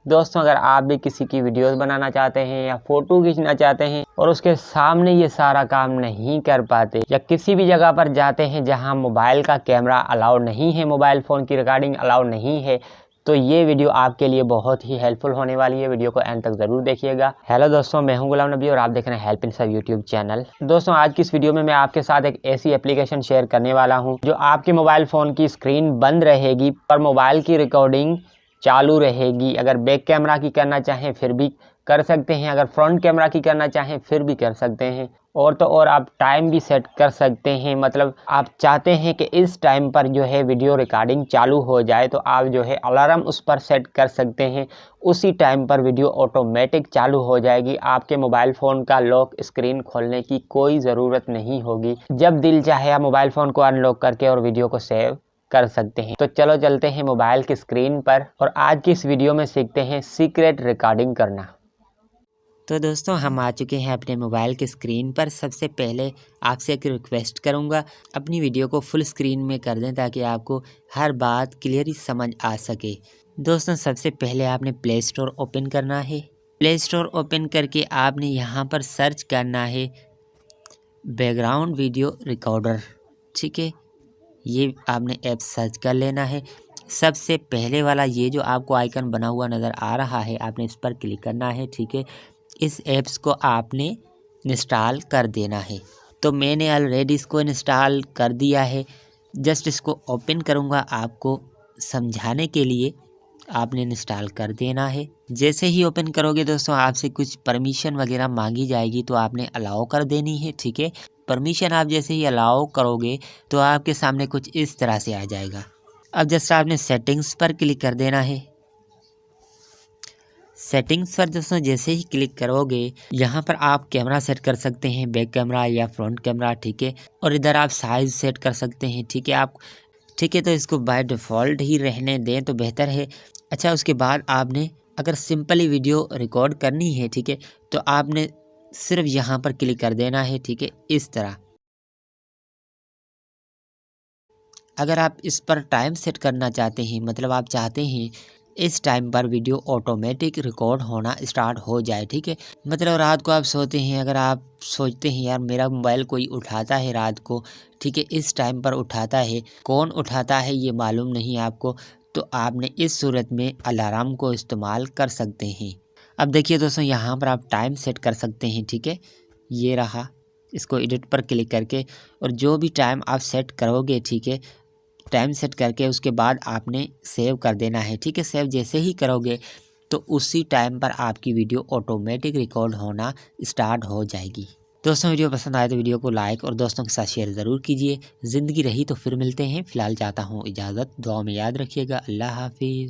दोस्तों अगर आप भी किसी की वीडियोस बनाना चाहते हैं या फोटो खींचना चाहते हैं और उसके सामने ये सारा काम नहीं कर पाते, या किसी भी जगह पर जाते हैं जहां मोबाइल का कैमरा अलाउड नहीं है, मोबाइल फ़ोन की रिकॉर्डिंग अलाउड नहीं है, तो ये वीडियो आपके लिए बहुत ही हेल्पफुल होने वाली है। वीडियो को एंड तक ज़रूर देखिएगा। हेलो दोस्तों, मैं हूं गुलाम नबी और आप देख रहे हैं हेल्प इन सब यूट्यूब चैनल। दोस्तों आज की इस वीडियो में मैं आपके साथ एक ऐसी एप्लीकेशन शेयर करने वाला हूं जो आपके मोबाइल फ़ोन की स्क्रीन बंद रहेगी पर मोबाइल की रिकॉर्डिंग चालू रहेगी। अगर बैक कैमरा की करना चाहें फिर भी कर सकते हैं, अगर फ्रंट कैमरा की करना चाहें फिर भी कर सकते हैं, और तो और आप टाइम भी सेट कर सकते हैं। मतलब आप चाहते हैं कि इस टाइम पर जो है वीडियो रिकॉर्डिंग चालू हो जाए तो आप जो है अलार्म उस पर सेट कर सकते हैं, उसी टाइम पर वीडियो ऑटोमेटिक चालू हो जाएगी। आपके मोबाइल फ़ोन का लॉक स्क्रीन खोलने की कोई ज़रूरत नहीं होगी। जब दिल चाहे आप मोबाइल फ़ोन को अनलॉक करके और वीडियो को सेव कर सकते हैं। तो चलो चलते हैं मोबाइल की स्क्रीन पर और आज की इस वीडियो में सीखते हैं सीक्रेट रिकॉर्डिंग करना। तो दोस्तों हम आ चुके हैं अपने मोबाइल की स्क्रीन पर। सबसे पहले आपसे एक रिक्वेस्ट करूंगा, अपनी वीडियो को फुल स्क्रीन में कर दें ताकि आपको हर बात क्लियरली समझ आ सके। दोस्तों सबसे पहले आपने प्ले स्टोर ओपन करना है। प्ले स्टोर ओपन करके आपने यहाँ पर सर्च करना है बैकग्राउंड वीडियो रिकॉर्डर। ठीक है, ये आपने ऐप सर्च कर लेना है। सबसे पहले वाला ये जो आपको आइकन बना हुआ नज़र आ रहा है, आपने इस पर क्लिक करना है। ठीक है, इस ऐप्स को आपने इंस्टॉल कर देना है। तो मैंने ऑलरेडी इसको इंस्टॉल कर दिया है। जस्ट इसको ओपन करूँगा आपको समझाने के लिए। आपने इंस्टॉल कर देना है। जैसे ही ओपन करोगे दोस्तों आपसे कुछ परमिशन वगैरह मांगी जाएगी, तो आपने अलाउ कर देनी है। ठीक है, परमिशन आप जैसे ही अलाउ करोगे तो आपके सामने कुछ इस तरह से आ जाएगा। अब जस्ट आपने सेटिंग्स पर क्लिक कर देना है। सेटिंग्स पर दोस्तों जैसे ही क्लिक करोगे यहाँ पर आप कैमरा सेट कर सकते हैं, बैक कैमरा या फ्रंट कैमरा। ठीक है, और इधर आप साइज सेट कर सकते हैं। ठीक है, ठीक है, तो इसको बाय डिफ़ॉल्ट ही रहने दें तो बेहतर है। अच्छा, उसके बाद आपने अगर सिंपली वीडियो रिकॉर्ड करनी है, ठीक है, तो आपने सिर्फ यहाँ पर क्लिक कर देना है। ठीक है, इस तरह। अगर आप इस पर टाइम सेट करना चाहते हैं, मतलब आप चाहते हैं इस टाइम पर वीडियो ऑटोमेटिक रिकॉर्ड होना स्टार्ट हो जाए। ठीक है, मतलब रात को आप सोते हैं, अगर आप सोचते हैं यार मेरा मोबाइल कोई उठाता है रात को, ठीक है, इस टाइम पर उठाता है, कौन उठाता है ये मालूम नहीं आपको, तो आपने इस सूरत में अलार्म को इस्तेमाल कर सकते हैं। अब देखिए दोस्तों यहाँ पर आप टाइम सेट कर सकते हैं। ठीक है, ये रहा, इसको एडिट पर क्लिक करके, और जो भी टाइम आप सेट करोगे, ठीक है, टाइम सेट करके उसके बाद आपने सेव कर देना है। ठीक है, सेव जैसे ही करोगे तो उसी टाइम पर आपकी वीडियो ऑटोमेटिक रिकॉर्ड होना स्टार्ट हो जाएगी। दोस्तों वीडियो पसंद आए तो वीडियो को लाइक और दोस्तों के साथ शेयर ज़रूर कीजिए। ज़िंदगी रही तो फिर मिलते हैं। फ़िलहाल चाहता हूँ इजाज़त, दुआ में याद रखिएगा। अल्लाह हाफिज़।